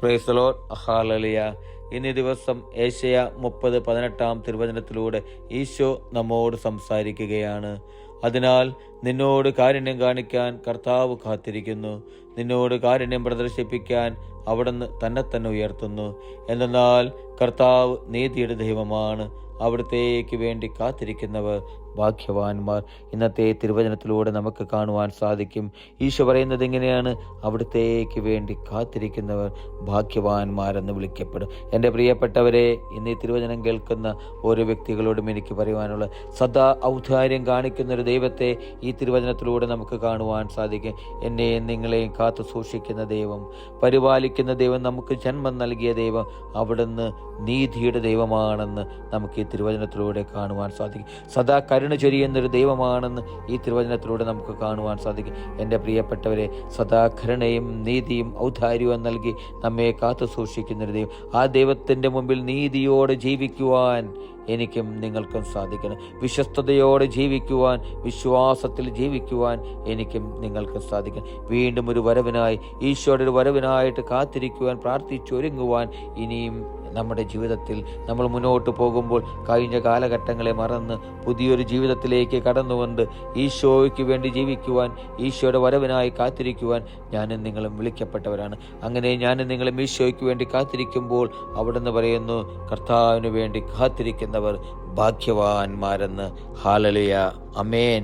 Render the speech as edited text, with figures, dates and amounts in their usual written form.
Praise the Lord. Hallelujah. ഇന്നീ ദിവസം ഏശയ്യ 30:18 തിരുവചനത്തിലൂടെ ഈശോ നമ്മോട് സംസാരിക്കുകയാണ്. അതിനാൽ നിന്നോട് കാരുണ്യം കാണിക്കാൻ കർത്താവ് കാത്തിരിക്കുന്നു. നിന്നോട് കാരുണ്യം പ്രദർശിപ്പിക്കാൻ അവിടുന്ന് തന്നെ ഉയർത്തുന്നു. എന്തെന്നാൽ കർത്താവ് നീതിയുടെ ദൈവമാണ്. അവിടുത്തേക്ക് വേണ്ടി കാത്തിരിക്കുന്നവർ ഭാഗ്യവാന്മാർ. ഇന്നത്തെ തിരുവചനത്തിലൂടെ നമുക്ക് കാണുവാൻ സാധിക്കും. ഈശോ പറയുന്നത് എങ്ങനെയാണ്? അവിടുത്തേക്ക് വേണ്ടി കാത്തിരിക്കുന്നവർ ഭാഗ്യവാന്മാരെന്ന് വിളിക്കപ്പെടും. എൻ്റെ പ്രിയപ്പെട്ടവരെ, ഇന്ന് ഈ തിരുവചനം കേൾക്കുന്ന ഓരോ വ്യക്തികളോടും എനിക്ക് പറയുവാനുള്ള, സദാ ഔദാര്യം കാണിക്കുന്ന ഒരു ദൈവത്തെ ഈ തിരുവചനത്തിലൂടെ നമുക്ക് കാണുവാൻ സാധിക്കും. എന്നെയും നിങ്ങളെയും കാത്തു സൂക്ഷിക്കുന്ന ദൈവം, പരിപാലിക്കുന്ന ദൈവം, നമുക്ക് ജന്മം നൽകിയ ദൈവം, അവിടുന്ന് നീതിയുടെ ദൈവമാണെന്ന് നമുക്ക് ഈ തിരുവചനത്തിലൂടെ കാണുവാൻ സാധിക്കും. സദാ കരുണ ചൊരിയുന്നൊരു ദൈവമാണെന്ന് ഈ തിരുവചനത്തിലൂടെ നമുക്ക് കാണുവാൻ സാധിക്കും. എൻ്റെ പ്രിയപ്പെട്ടവരെ, സദാ കരുണയും നീതിയും ഔദാര്യവും നൽകി നമ്മെ കാത്തു സൂക്ഷിക്കുന്നൊരു ദൈവം, ആ ദൈവത്തിൻ്റെ മുമ്പിൽ നീതിയോടെ ജീവിക്കുവാൻ എനിക്കും നിങ്ങൾക്കും സാധിക്കണം. വിശ്വസ്തയോടെ ജീവിക്കുവാൻ, വിശ്വാസത്തിൽ ജീവിക്കുവാൻ എനിക്കും നിങ്ങൾക്കും സാധിക്കണം. വീണ്ടും ഒരു വരവിനായി, ഈശോയുടെ ഒരു വരവിനായിട്ട് കാത്തിരിക്കുവാൻ, പ്രാർത്ഥിച്ചൊരുങ്ങുവാൻ ഇനിയും നമ്മുടെ ജീവിതത്തിൽ നമ്മൾ മുന്നോട്ട് പോകുമ്പോൾ കഴിഞ്ഞ കാലഘട്ടങ്ങളെ മറന്ന് പുതിയൊരു ജീവിതത്തിലേക്ക് കടന്നുകൊണ്ട് ഈശോയ്ക്ക് വേണ്ടി ജീവിക്കുവാൻ, ഈശോയുടെ വരവിനായി കാത്തിരിക്കുവാൻ ഞാനും നിങ്ങളും വിളിക്കപ്പെട്ടവരാണ്. അങ്ങനെ ഞാനും നിങ്ങളും ഈശോയ്ക്ക് വേണ്ടി കാത്തിരിക്കുമ്പോൾ അവിടുന്ന് പറയുന്നു, കർത്താവിന് വേണ്ടി കാത്തിരിക്കുന്നവർ ഭാഗ്യവാന്മാരെന്ന്. ഹല്ലേലൂയ. ആമേൻ.